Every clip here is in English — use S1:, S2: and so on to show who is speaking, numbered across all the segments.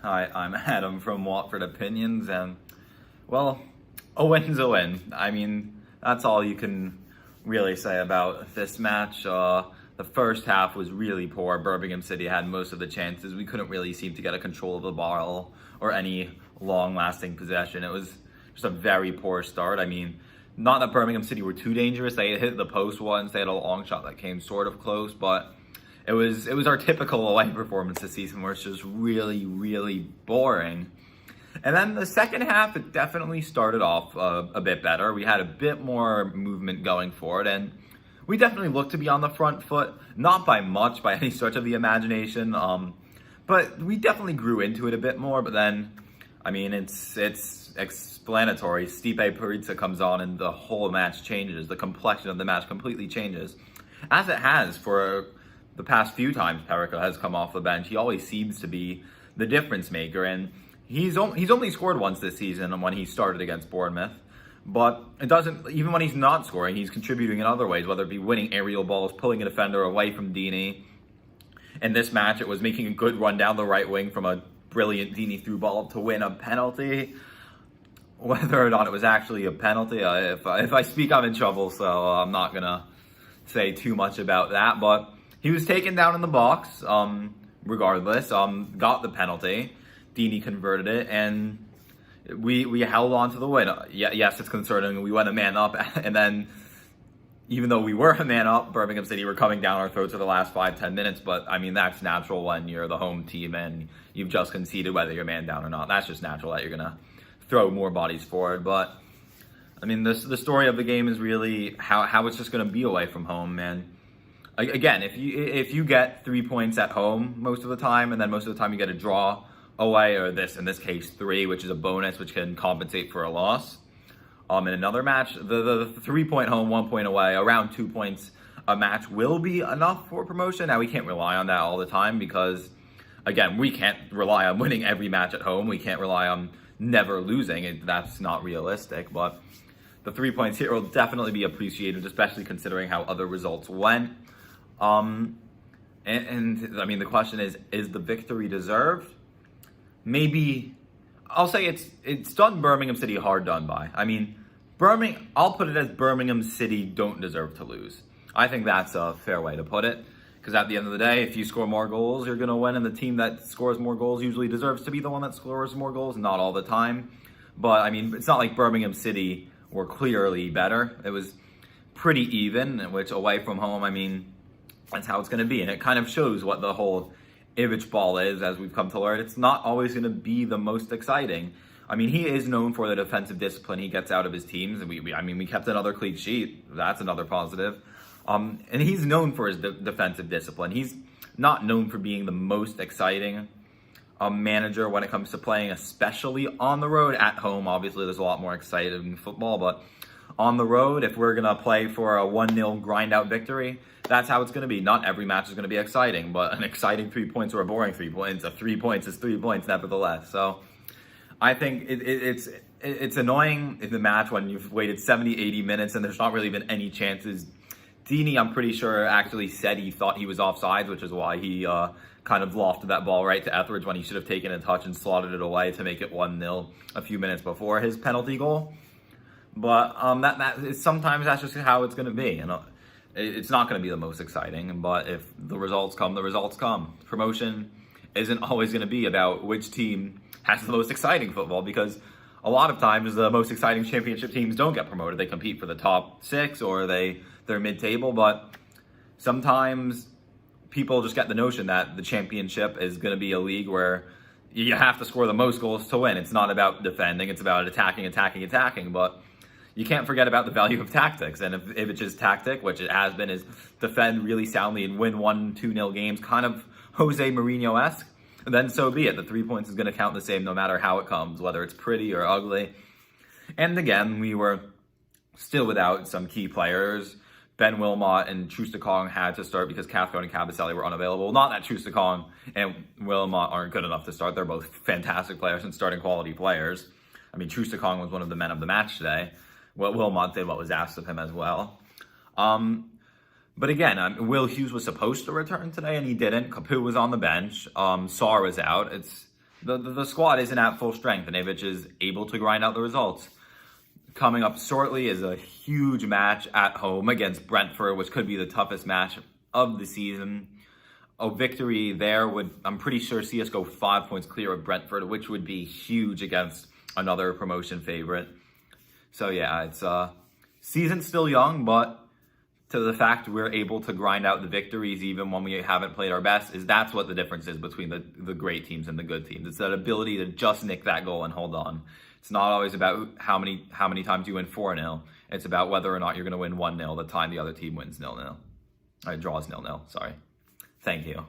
S1: Hi, I'm Adam from Watford Opinions, and well, a win's a win. I mean, that's all you can really say about this match. The first half was really poor. Birmingham City had most of the chances. We couldn't really seem to get a control of the ball or any long-lasting possession. It was just a very poor start. I mean, not that Birmingham City were too dangerous. They hit the post once. They had a long shot that came sort of close, but it was our typical away performance this season where it's just really, really boring. And then the second half, it definitely started off a bit better. We had a bit more movement going forward, and we definitely looked to be on the front foot, not by much, by any stretch of the imagination, but we definitely grew into it a bit more. But then, I mean, it's explanatory. Stipe Perica comes on, and the whole match changes. The complexion of the match completely changes, as it has for the past few times Perica has come off the bench. He always seems to be the difference maker, and he's only scored once this season when he started against Bournemouth. But it doesn't, even when he's not scoring, he's contributing in other ways, whether it be winning aerial balls, pulling a defender away from Deeney. In this match, it was making a good run down the right wing from a brilliant Deeney through ball to win a penalty. Whether or not it was actually a penalty, if I speak, I'm in trouble, so I'm not going to say too much about that. But he was taken down in the box, regardless, got the penalty. Deeney converted it, and we held on to the win. Yes, it's concerning. We went a man up, and then even though we were a man up, Birmingham City were coming down our throats for the last 5-10 minutes. But, I mean, that's natural when you're the home team and you've just conceded whether you're man down or not. That's just natural that you're going to throw more bodies forward. But, I mean, the story of the game is really how it's just going to be away from home, man. Again, if you get 3 points at home most of the time, and then most of the time you get a draw away, or in this case 3, which is a bonus, which can compensate for a loss. In another match, the 3-point home, 1 point away, around 2 points a match will be enough for promotion. Now, we can't rely on that all the time because, again, we can't rely on winning every match at home. We can't rely on never losing. That's not realistic, but the 3 points here will definitely be appreciated, especially considering how other results went. And I mean, the question is the victory deserved? Maybe, I'll say it's done Birmingham City hard done by. I mean, I'll put it as Birmingham City don't deserve to lose. I think that's a fair way to put it, because at the end of the day, if you score more goals, you're going to win, and the team that scores more goals usually deserves to be the one that scores more goals, not all the time. But, I mean, it's not like Birmingham City were clearly better. It was pretty even, which away from home, I mean, that's how it's going to be. And it kind of shows what the whole Ivic ball is, as we've come to learn. It's not always going to be the most exciting. I mean, he is known for the defensive discipline he gets out of his teams. And we kept another clean sheet. That's another positive. And he's known for his defensive discipline. He's not known for being the most exciting manager when it comes to playing, especially on the road. At home, obviously, there's a lot more exciting football, but on the road, if we're going to play for a 1-0 grind-out victory, that's how it's going to be. Not every match is going to be exciting, but an exciting 3 points or a boring 3 points, 3 points is 3 points nevertheless. So I think it's annoying in the match when you've waited 70, 80 minutes and there's not really been any chances. Deeney, I'm pretty sure, actually said he thought he was offsides, which is why he kind of lofted that ball right to Etheridge when he should have taken a touch and slotted it away to make it 1-0 a few minutes before his penalty goal. But sometimes that's just how it's going to be. And it's not going to be the most exciting. But if the results come, the results come. Promotion isn't always going to be about which team has the most exciting football, because a lot of times the most exciting championship teams don't get promoted. They compete for the top 6 or they're mid-table. But sometimes people just get the notion that the championship is going to be a league where you have to score the most goals to win. It's not about defending. It's about attacking. But you can't forget about the value of tactics. And if it's just tactic, which it has been, is defend really soundly and win 1-2-0 games, kind of Jose Mourinho-esque, then so be it. The 3 points is going to count the same no matter how it comes, whether it's pretty or ugly. And again, we were still without some key players. Ben Wilmot and Troost-Ekong had to start because Cathcart and Kabasele were unavailable. Not that Troost-Ekong and Wilmot aren't good enough to start. They're both fantastic players and starting quality players. I mean, Troost-Ekong was one of the men of the match today. Well, Wilmot did what was asked of him as well. But again, Will Hughes was supposed to return today, and he didn't. Capu was on the bench. Sarr was out. the squad isn't at full strength, and Ivic is able to grind out the results. Coming up shortly is a huge match at home against Brentford, which could be the toughest match of the season. A victory there would, I'm pretty sure, see us go 5 points clear of Brentford, which would be huge against another promotion favorite. So yeah, it's season's still young, but to the fact we're able to grind out the victories even when we haven't played our best, that's what the difference is between the great teams and the good teams. It's that ability to just nick that goal and hold on. It's not always about how many times you win 4-0. It's about whether or not you're going to win 1-0 the time the other team wins 0-0. Draws 0-0, sorry. Thank you.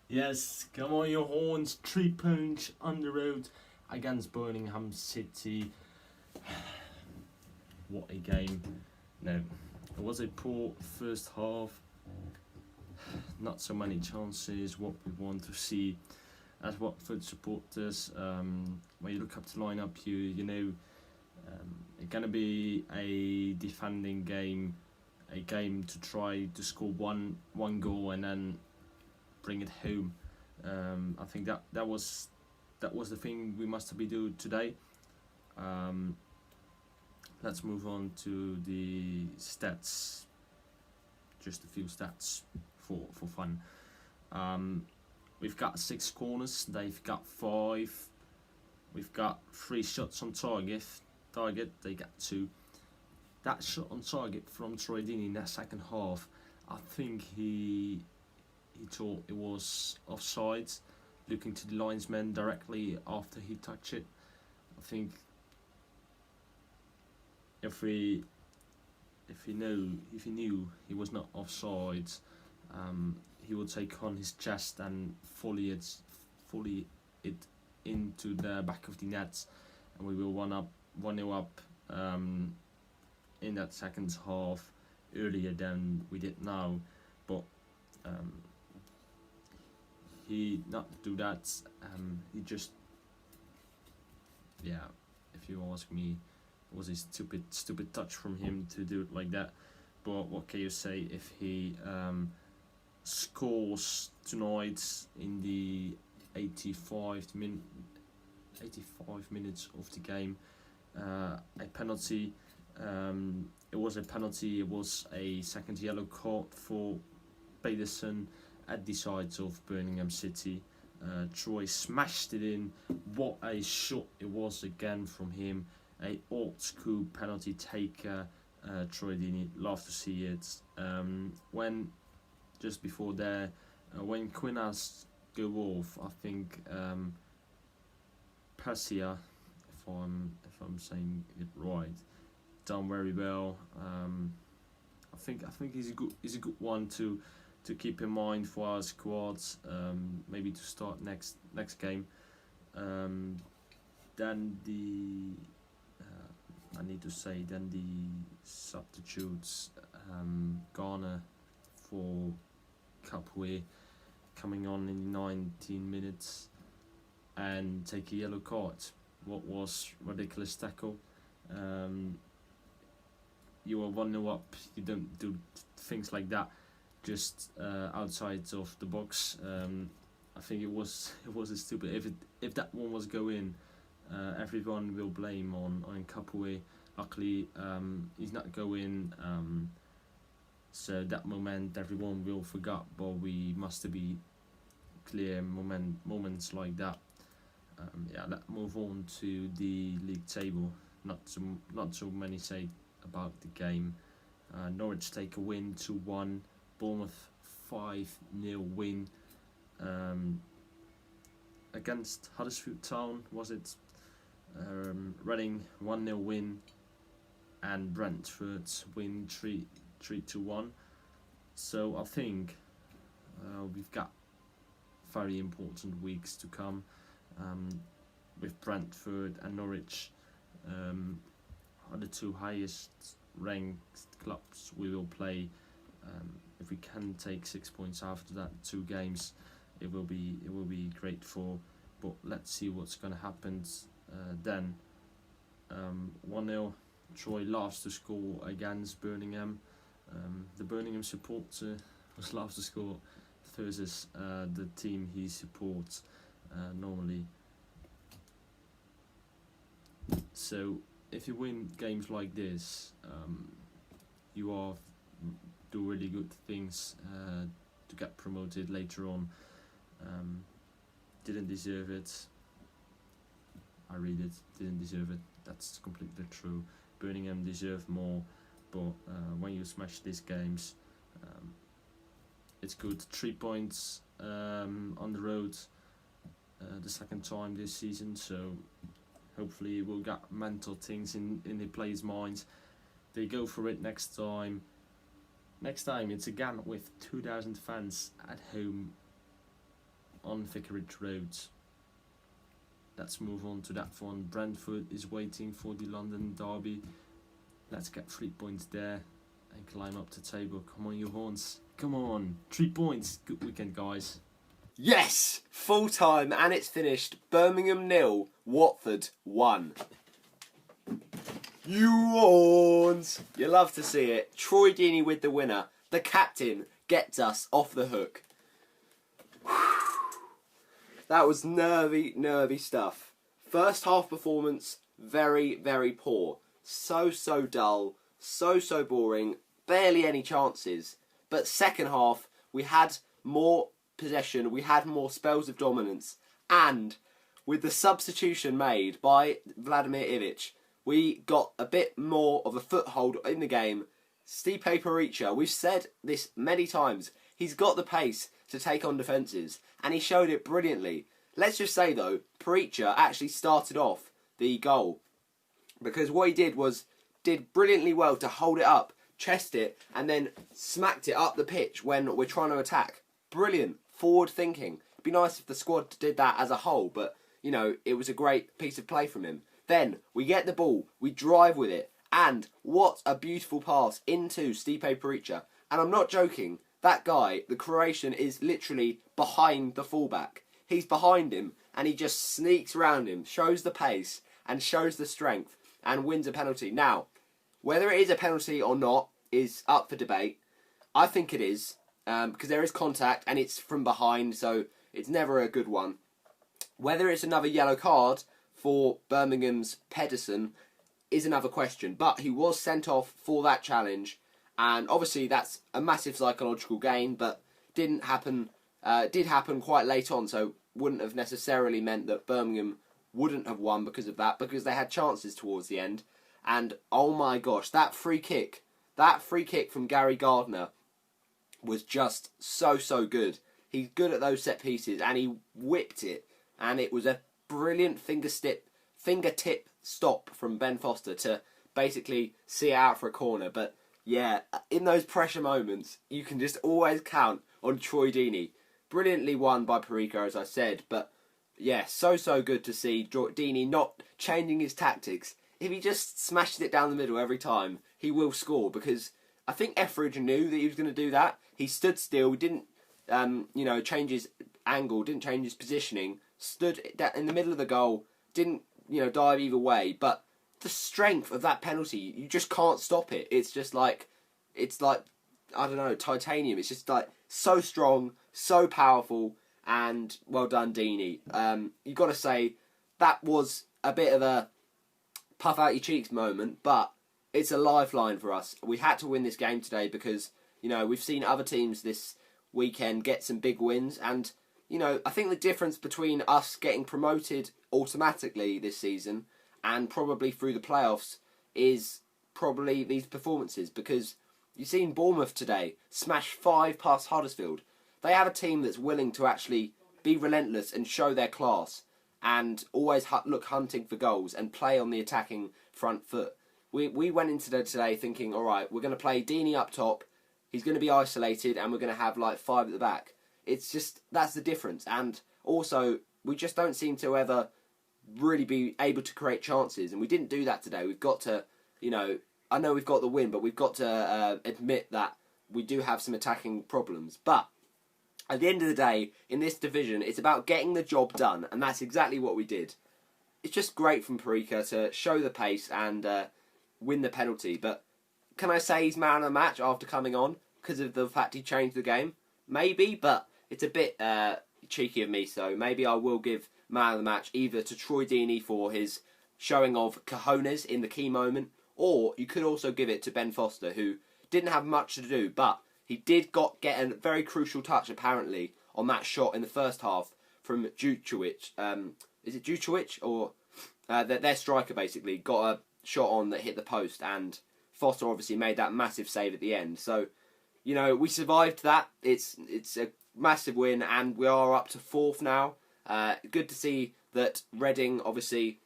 S2: Yes, come on your horns, 3 points on the road against Birmingham City. What a game. No, it was a poor first half. Not so many chances, what we want to see as Watford supporters. When you look up the lineup, you know it's going to be a defending game, a game to try to score one goal and then bring it home. I think that was the thing we must be do today. Let's move on to the stats. Just a few stats for fun. We've got 6 corners. They've got 5. We've got 3 shots on target. They got 2. That shot on target from Troy Deeney in that second half, I think he thought it was offside, looking to the linesman directly after he touched it. I think if he knew he was not offside, he would take on his chest and volley it into the back of the net, and we will 1-0 up in that second half earlier than we did now. But he not do that. He just, yeah, if you ask me, it was a stupid touch from him to do it like that. But what can you say if he scores tonight in the 85 minutes of the game? A penalty. It was a penalty. It was a second yellow card for Pedersen at the sides of Birmingham City. Troy smashed it in. What a shot it was again from him. A old school penalty taker. Troy Deeney, love to see it. When just before there, when Quinas go off, I think Persia, if I'm saying it right, done very well. I think he's a good one to keep in mind for our squads. Maybe to start next game. Then I need to say then the substitutes, Gardner for Cupway coming on in 19 minutes and take a yellow card. What was ridiculous tackle. You are 1-0 up, you don't do things like that just outside of the box. I think it was a stupid. If that one was going, everyone will blame on Cupway. Luckily, he's not going. So that moment everyone will forget. But we must be clear moments like that. Let's move on to the league table. Not so many say about the game. Norwich take a win 2-1. Bournemouth 5-0 win against Huddersfield Town, was it? Reading 1-0 win, and Brentford win 3-1. So I think we've got very important weeks to come with Brentford and Norwich, are the 2 highest ranked clubs we will play. If we can take 6 points after that 2 games, it will be great for. But let's see what's going to happen then. 1-0. Troy loves to score against Birmingham. The Birmingham supporter loves to score versus the team he supports. normally. So if you win games like this, you are do really good things to get promoted later on. Didn't deserve it. I read it. Didn't deserve it. That's completely true. Birmingham deserve more, but when you smash these games, it's good. 3 points on the road, the second time this season. So hopefully we'll get mental things in the players' minds. They go for it next time. Next time it's again with 2,000 fans at home on Vicarage Road. Let's move on to that one. Brentford is waiting for the London derby. Let's get 3 points there and climb up the table. Come on, you horns. Come on. 3 points. Good weekend, guys.
S3: Yes! Full time and it's finished. Birmingham 0, Watford 1. You horns! You love to see it. Troy Deeney with the winner. The captain gets us off the hook. That was nervy stuff. First half performance, very, very poor. So dull, so boring, barely any chances. But second half, we had more possession, we had more spells of dominance, and with the substitution made by Vladimir Ivic, we got a bit more of a foothold in the game. Stipe Perica, we've said this many times, he's got the pace to take on defences, and he showed it brilliantly. Let's just say though, Perica actually started off the goal, because what he did brilliantly well to hold it up, chest it, and then smacked it up the pitch when we're trying to attack. Brilliant, forward thinking. It'd be nice if the squad did that as a whole, but you know, it was a great piece of play from him. Then we get the ball, we drive with it, and what a beautiful pass into Stipe Perica. And I'm not joking, that guy, the Croatian, is literally behind the fullback. He's behind him, and he just sneaks around him, shows the pace, and shows the strength, and wins a penalty. Now, whether it is a penalty or not is up for debate. I think it is, because there is contact, and it's from behind, so it's never a good one. Whether it's another yellow card for Birmingham's Pedersen is another question, but he was sent off for that challenge, and obviously that's a massive psychological gain, but did happen quite late on, so wouldn't have necessarily meant that Birmingham wouldn't have won because of that, because they had chances towards the end. And oh my gosh, that free kick from Gary Gardner was just so good. He's good at those set pieces, and he whipped it, and it was a brilliant fingertip stop from Ben Foster to basically see it out for a corner. But yeah, in those pressure moments, you can just always count on Troy Deeney. Brilliantly won by Perica, as I said, but yeah, so good to see Deeney not changing his tactics. If he just smashes it down the middle every time, he will score, because I think Etheridge knew that he was going to do that. He stood still, didn't change his angle, didn't change his positioning, stood in the middle of the goal, didn't dive either way. But the strength of that penalty, you just can't stop it. It's like I don't know, titanium. It's just like so strong, so powerful, and well done, Deeney. You've got to say that was a bit of a puff out your cheeks moment, but it's a lifeline for us. We had to win this game today because we've seen other teams this weekend get some big wins, and I think the difference between us getting promoted automatically this season and probably through the playoffs is probably these performances, because you've seen Bournemouth today smash 5 past Huddersfield. They have a team that's willing to actually be relentless and show their class, and always look hunting for goals and play on the attacking front foot. We went into today thinking, all right, we're going to play Deeney up top, he's going to be isolated, and we're going to have like 5 at the back. It's just, that's the difference. And also, we just don't seem to ever really be able to create chances, and we didn't do that today. We've got to, I know we've got the win, but we've got to admit that we do have some attacking problems. But at the end of the day, in this division, it's about getting the job done, and that's exactly what we did. It's just great from Perica to show the pace and win the penalty. But can I say he's man of the match after coming on because of the fact he changed the game? Maybe, but it's a bit, cheeky of me, so maybe I will give man of the match either to Troy Deeney for his showing of cojones in the key moment, or you could also give it to Ben Foster, who didn't have much to do, but he did get a very crucial touch, apparently, on that shot in the first half from Juchowicz. Is it Juchowicz? Or their striker, basically, got a shot on that hit the post, and Foster obviously made that massive save at the end. So, you know, we survived that. It's a massive win, and we are up to 4th now. Good to see that Reading, obviously...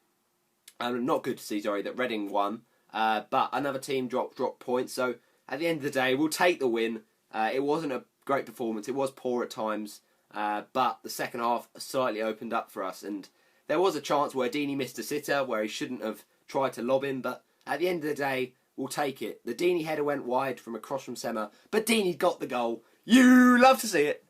S3: not good to see, sorry, that Reading won. But another team dropped points. So, at the end of the day, we'll take the win. It wasn't a great performance. It was poor at times. But the second half slightly opened up for us. And there was a chance where Deeney missed a sitter, where he shouldn't have tried to lob him. But at the end of the day, we'll take it. The Deeney header went wide from across from Sema. But Deeney got the goal. You love to see it.